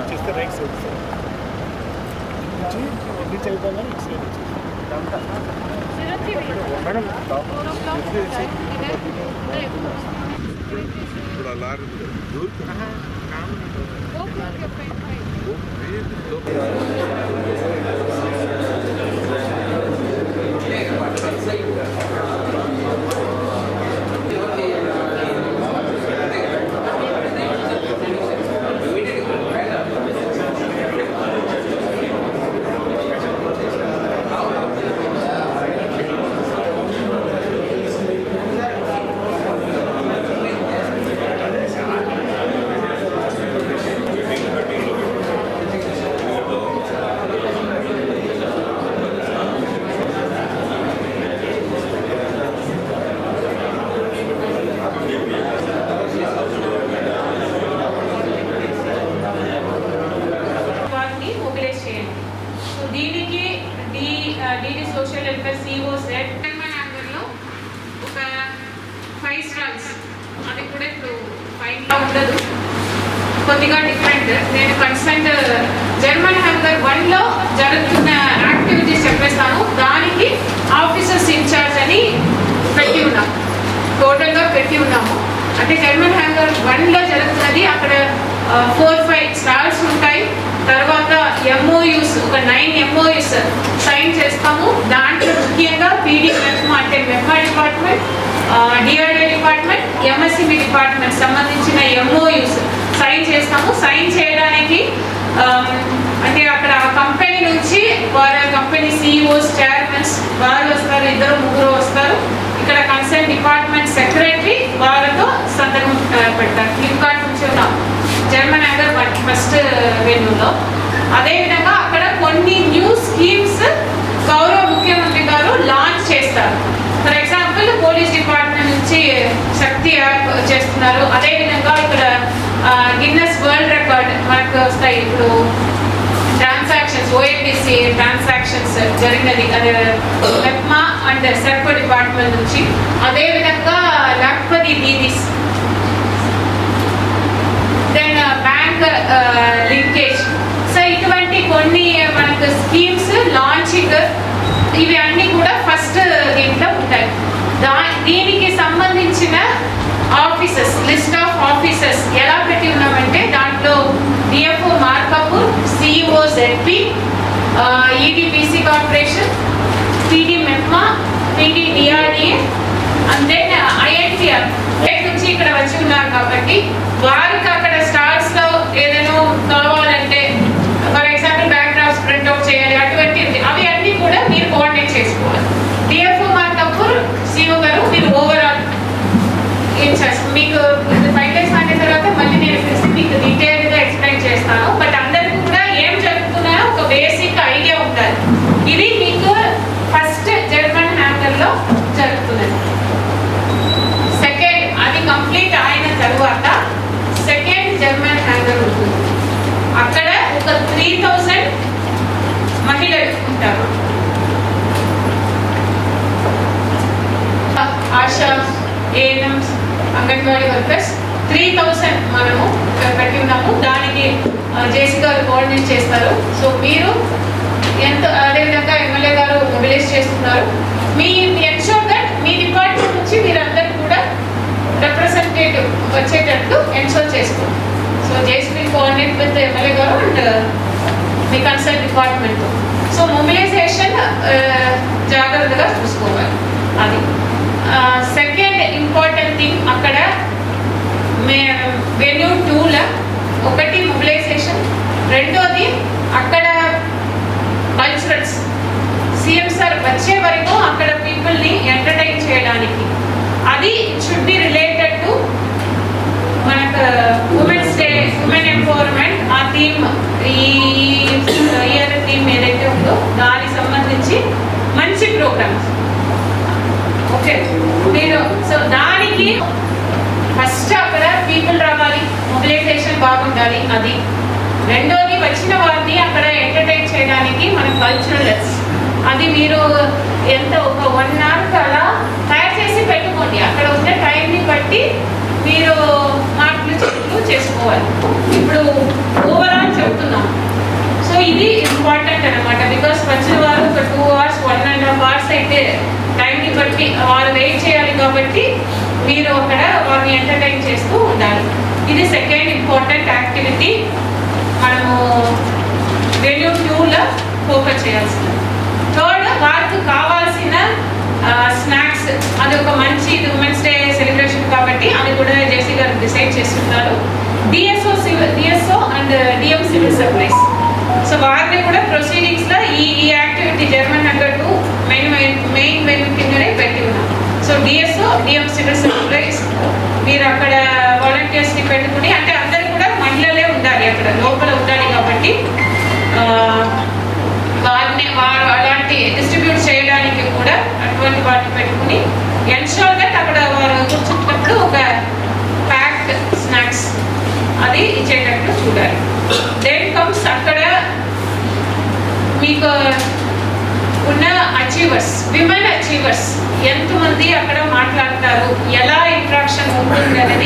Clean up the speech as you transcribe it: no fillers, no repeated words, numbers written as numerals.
చేస్తే right side reach అయిపోగానే ఇటు సైడ్ మేడం ఇప్పుడు ఆ lorry DD social welfare CO set లో ఒక 5 స్టాల్స్ అది కూడా ఇప్పుడు ఫైన్ ఉండదు, కొద్దిగా డిఫరెంట్. నేను కన్సర్న్ జర్మన్ హ్యాంగర్ 1లో జరుగుతున్న యాక్టివిటీస్ చెప్పేస్తాను. దానికి ఆఫీసర్స్ ఇన్ఛార్జ్ అని పెట్టి ఉన్నాము, టోటల్గా పెట్టి ఉన్నాము. అంటే జర్మన్ హ్యాంగర్ 1లో జరుగుతున్నది అక్కడ 4-5 స్టాల్స్ ఉంటాయి. తర్వాత ఎంఓయూస్ ఒక 9 ఎంఓయూస్ సైన్ చేస్తాము. దాంట్లో ముఖ్యంగా పీడీ మెఫ్మా అంటే MEPMA department, DRA department, MSCB department సంబంధించిన ఎంఓయూస్ సైన్ చేస్తాము. సైన్ చేయడానికి అంటే అక్కడ కంపెనీ నుంచి వారి కంపెనీ సిఇఓస్, చైర్మన్స్ వారు వస్తారు, 2-3 వస్తారు. ఇక్కడ కన్సర్న్ డిపార్ట్మెంట్ సెక్రటరీ వారితో సంతకం పెడతారు. ఫ్లిప్కార్ట్ నుంచి ఉన్నాం జర్మన్ హ్యాంగర్ 1 ఫస్ట్ వెన్యూలో. అదేవిధంగా అక్కడ కొన్ని న్యూ స్కీమ్స్ గౌరవ ముఖ్యమంత్రి గారు లాంచ్ చేస్తారు. ఫర్ ఎగ్జాంపుల్ పోలీస్ డిపార్ట్మెంట్ నుంచి శక్తి యాప్ చేస్తున్నారు. అదేవిధంగా ఇక్కడ గిన్నెస్ వరల్డ్ రికార్డ్ మనకు వస్తాయి. ఇప్పుడు ట్రాన్సాక్షన్స్ ఓఎన్డీసీ ట్రాన్సాక్షన్స్ జరిగినది అది మెప్మా అండ్ సెర్పో డిపార్ట్మెంట్ నుంచి. అదేవిధంగా Lakhpati Didis, then bank linkage. So ఇటువంటి కొన్ని మనకు స్కీమ్స్ లాంచింగ్ ఇవి అన్నీ కూడా ఫస్ట్ దీంట్లో ఉంటాయి. దీనికి సంబంధించిన ఆఫీసర్స్ లిస్ట్ ఆఫ్ ఆఫీసర్స్ ఎలా పెట్టి ఉన్నామంటే దాంట్లో DFO Markapur, CEO ZP, EDBC corporation, PD MEPMA, PD DRDA and then INTR నుంచి ఇక్కడ వచ్చి ఉన్నారు. కాబట్టి వారికి అక్కడ స్టాల్స్ లో ఏదైనా కావాలంటే ఫర్ ఎగ్జాంపుల్ బ్యాక్గ్రౌండ్స్ ప్రింట్అవుట్ చేయాలి, అటువంటివి అవి అన్నీ కూడా మీరు కోఆర్డినేట్ చేసుకోవాలి. డిఎఫ్ఓ మార్కాపూర్ సిఇఓ గారు మీరు ఓవరాల్ ఇన్ఛార్జ్. మీకు ఫైనలైజ్ అయిన తర్వాత మళ్ళీ నేను మీకు డీటెయిల్ గా ఎక్స్ప్లెయిన్ చేస్తాను. బట్ అందరికీ కూడా ఏం జరుగుతున్నాయో ఒక బేసిక్ ఐడియా ఉంటుంది. ఇది మీకు ఫస్ట్ జర్మన్ హ్యాంగర్ లో జరుగుతున్నది. సెకండ్ అది కంప్లీట్ అయిన తర్వాత సెకండ్ జర్మన్ హ్యాంగర్ ఉంటుంది. అక్కడ ఒక 3000 మహిళలు ఉంటారు. ఆశా, ఏఎన్ఎంస్, అంగన్వాడీ వర్కర్స్ 3000 మనము పెట్టి ఉన్నాము. దానికి జేసీ గారు కోఆర్డినేట్ చేస్తారు. సో మీరు ఎంత అదేవిధంగా ఎమ్మెల్యే గారు మొబిలైజ్ చేస్తున్నారు. మీ ఎన్షూర్ దట్ మీ డిపార్ట్మెంట్ నుంచి మీరందరూ కూడా రిప్రజెంటేటివ్ వచ్చేటట్టు ఎన్షూర్ చేసుకోండి. So JC will coordinate with MLA గారు అండ్ మీ కన్సర్న్ డిపార్ట్మెంట్. సో మొబిలైజేషన్ జాగ్రత్తగా చూసుకోవాలి. అది సెకండ్ ఇంపార్టెంట్ థింగ్. అక్కడ వెన్యూ 2లో ఒకటి మొబిలైజేషన్, రెండోది అక్కడ కల్చరల్స్. సీఎం సార్ వచ్చే వరకు అక్కడ పీపుల్ని ఎంటర్టైన్ చేయడానికి. అది షుడ్ బి రిలేటెడ్ టు మనకు ఉమెన్స్ డే, ఉమెన్ ఎంపవర్మెంట్. ఆ థీమ్ ఈ ఇయర్ థీమ్ ఏదైతే ఉందో దానికి సంబంధించి మంచి ప్రోగ్రామ్స్. ఓకే మీరు సో దానికి ఫస్ట్ అక్కడ పీపుల్ రావాలి, మొబిలైజేషన్ బాగుండాలి. అది రెండోది వచ్చిన వారిని అక్కడ ఎంటర్టైన్ చేయడానికి మన కల్చరల్స్. అది మీరు ఎంత ఒక 1 hour అలా తయారు చేసి పెట్టుకోండి. అక్కడ ఉన్న టైంని బట్టి మీరు మాకు చేతులు చేసుకోవాలి. ఇప్పుడు ఓవరాల్ చెప్తున్నాం. సో ఇది ఇంపార్టెంట్ అనమాట. బికాస్ వచ్చిన వారు ఒక 2 hours 1.5 hours అయితే టైంని బట్టి వారు వెయిట్ చేయాలి కాబట్టి మీరు అక్కడ వారిని ఎంటర్టైన్ చేస్తూ ఉండాలి. ఇది సెకండ్ ఇంపార్టెంట్ యాక్టివిటీ మనము వెన్యూ క్యూలో ఫోకస్ చేయాల్సింది. థర్డ్, వారికి కావాల్సిన స్నాక్స్, అది ఒక మంచి ఉమెన్స్ డే సెలబ్రేషన్ కాబట్టి అది కూడా జేసీ గారు డిసైడ్ చేస్తున్నారు. DSO and DM civil supplies. So వారిని కూడా ప్రొసీడింగ్స్లో ఈ activity German hunger 2 main venue కిందనే పెట్టి ఉన్నాం. So DSO DM civil supplies మీరు అక్కడ వాలంటీర్స్ని పెట్టుకుని, అంటే అందరూ కూడా మహిళలే ఉండాలి, అక్కడ లోపల ఉండాలి కాబట్టి వారు అలాంటి డిస్ట్రిబ్యూట్ చేయడానికి కూడా అటువంటి వాటిని పెట్టుకుని ఎన్షోర్ దట్ అక్కడ వారు కూర్చున్నప్పుడు ఒక ప్యాక్డ్ స్నాక్స్ అది ఇచ్చేటట్లు చూడాలి. దెన్ కమ్స్ అక్కడ మీకు ఉన్న అచీవర్స్, విమెన్ అచీవర్స్ ఎంతమంది అక్కడ మాట్లాడతారు, ఎలా ఇంట్రాక్షన్ ఉంటుంది అనేది